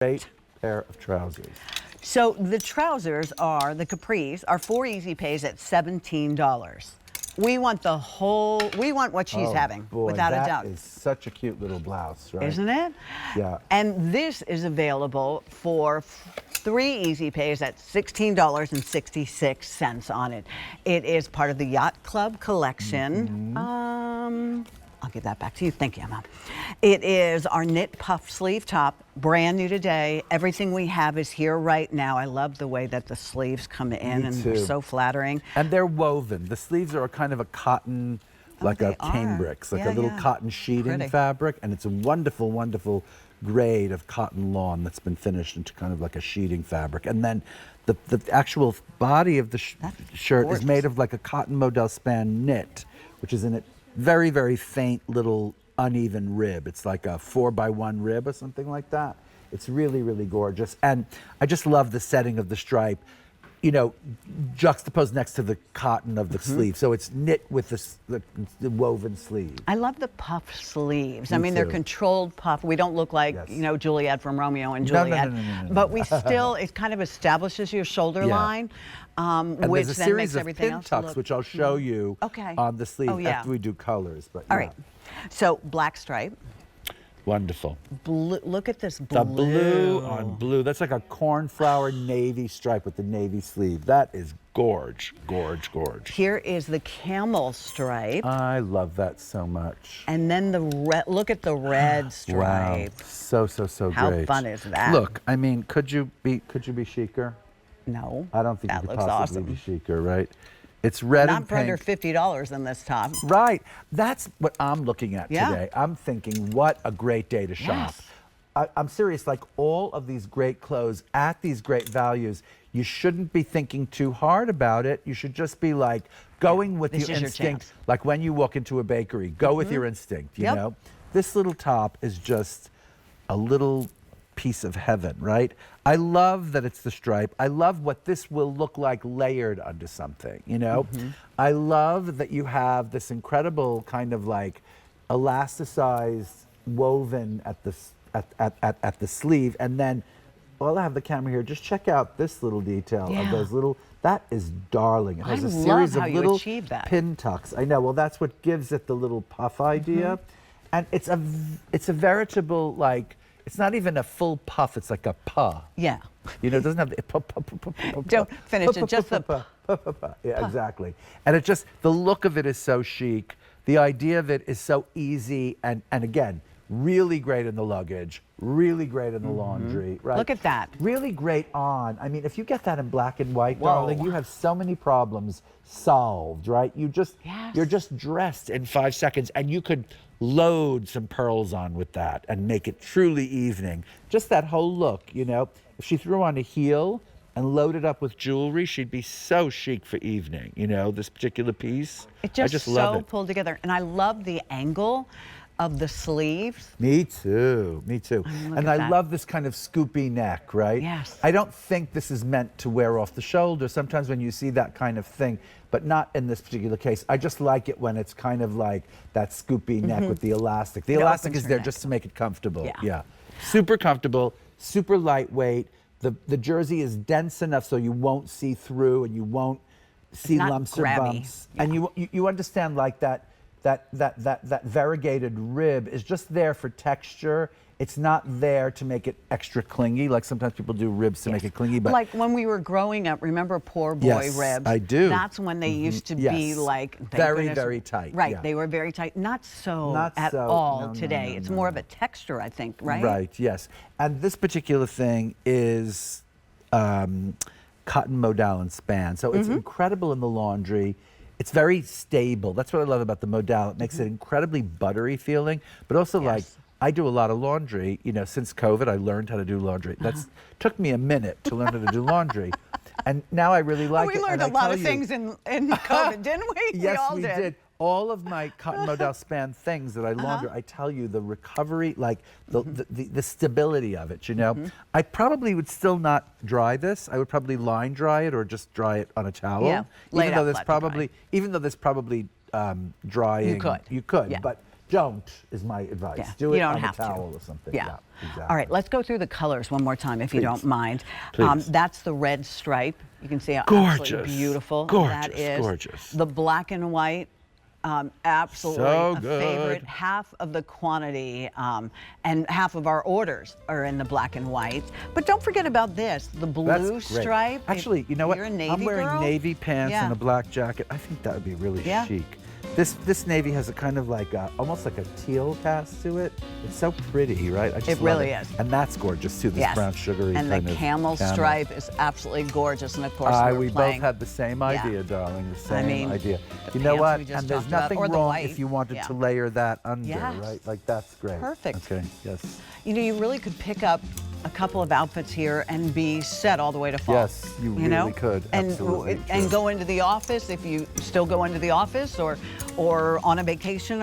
great pair of trousers. So the trousers are, the capris, are 4 easy pays at $17. We want the whole, we want what she's having, Boy, without a doubt. That is such a cute little blouse, right? Isn't it? Yeah. And this is available for 3 easy pays at $16.66 on it. It is part of the Yacht Club collection. I'll give that back to you. Thank you, Emma. It is our knit puff sleeve top, brand new today. Everything we have is here right now. I love the way that the sleeves come in and they're so flattering. And they're woven. The sleeves are kind of a cotton, like a cambrics, like a little cotton sheeting fabric. And it's a wonderful, wonderful grade of cotton lawn that's been finished into kind of like a sheeting fabric. And then the actual body of the shirt is made of like a cotton modal span knit, which is in it very, very faint little uneven rib. It's like a 4x1 rib or something like that. It's really, really gorgeous. And I just love the setting of the stripe, you know, juxtaposed next to the cotton of the sleeve. So it's knit with the woven sleeve. I love the puff sleeves. I mean, they're controlled puff. We don't look like, you know, Juliet from Romeo and Juliet. But we still, it kind of establishes your shoulder line. Which there's a then series makes of everything pin else tucks, look which I'll show you on the sleeve after we do colors. But all right. So black stripe. Wonderful. Blue, look at this blue. The blue on blue. That's like a cornflower navy stripe with the navy sleeve. That is gorge, gorge, gorge. Here is the camel stripe. I love that so much. And then the red, look at the red stripe. Wow. So great. How fun is that? Look, I mean, could you be chicer? No. I don't think that you could looks possibly awesome. be chicer, right? It's red and pink. Not for under $50 in this top. Right. That's what I'm looking at today. I'm thinking, what a great day to shop. I'm serious, like all of these great clothes at these great values, you shouldn't be thinking too hard about it. You should just be like going with your instinct. Like when you walk into a bakery, go with your instinct, you know? This little top is just a little piece of heaven, right? I love that it's the stripe. I love what this will look like layered onto something, you know? I love that you have this incredible kind of like elasticized woven at the sleeve, and then while I have the camera here, just check out this little detail of those little, that is darling. It has a series of little pin tucks. I know, well that's what gives it the little puff idea. And it's a veritable, like, it's not even a full puff, it's like a puh. Yeah. You know, it doesn't have the Don't finish it, just the Yeah, exactly. And it just, the look of it is so chic. The idea of it is so easy, and again, really great in the luggage, really great in the laundry, right? Look at that. Really great on. I mean, if you get that in black and white, darling, you have so many problems solved, right? You just, you're just dressed in 5 seconds, and you could load some pearls on with that and make it truly evening. Just that whole look, you know? If she threw on a heel and loaded up with jewelry, she'd be so chic for evening, you know, this particular piece. It just, I just love it. pulled together. And I love the angle of the sleeves. Me too, me too. And I love this kind of scoopy neck, right? Yes. I don't think this is meant to wear off the shoulder. Sometimes when you see that kind of thing, but not in this particular case. I just like it when it's kind of like that scoopy neck with the elastic. The elastic is there just to make it comfortable. Yeah. Super comfortable, super lightweight. The jersey is dense enough so you won't see through and you won't see lumps or bumps. And you understand like that variegated rib is just there for texture. It's not there to make it extra clingy, like sometimes people do ribs to make it clingy. But like when we were growing up, remember poor boy ribs? I do. That's when they used to be like very tight. Right, they were very tight. Not so at all today. It's more of a texture, I think, right? Right, yes. And this particular thing is cotton modal and span. So it's incredible in the laundry. It's very stable. That's what I love about the modal. It makes it incredibly buttery feeling, but also like, I do a lot of laundry. You know, since COVID, I learned how to do laundry. That's took me a minute to learn how to do laundry. And now I really like it. We learned a lot of things in COVID, didn't we? Yes, we did. All of my cotton modal span things that I launder, I tell you, the recovery, like the stability of it, you know. I probably would still not dry this. I would probably line dry it or just dry it on a towel. Yeah, even though there's probably drying. You could. But don't is my advice. Yeah, Do it you don't on a have to. towel or something. Yeah. Exactly. All right, let's go through the colors one more time, if you Please. don't mind. Please. That's the red stripe. You can see how Gorgeous. absolutely beautiful Gorgeous, that is. gorgeous. The black and white, absolutely So a good. favorite. Half of the quantity and half of our orders are in the black and white. But don't forget about this, the blue That's great. stripe. Actually, you know what? You're a Navy I'm wearing girl? navy pants Yeah. and a black jacket. I think that would be really Yeah. chic. This navy has a kind of like almost like a teal cast to it. It's so pretty, right? I just It love really it. is. And that's gorgeous too. This Yes. brown sugary and kind the of camel stripe is absolutely gorgeous. And of course, we both playing. had the same idea, darling. The same mean, idea. the You know pants what? we just And there's talked about, nothing or the wrong white. if you wanted Yeah. to layer that under, Yes. right? Like that's great. Perfect. Okay. Yes. You know, you really could pick up a couple of outfits here and be set all the way to fall. Yes, you really know? could. And Absolutely and true. go into the office if you still go into the office or on a vacation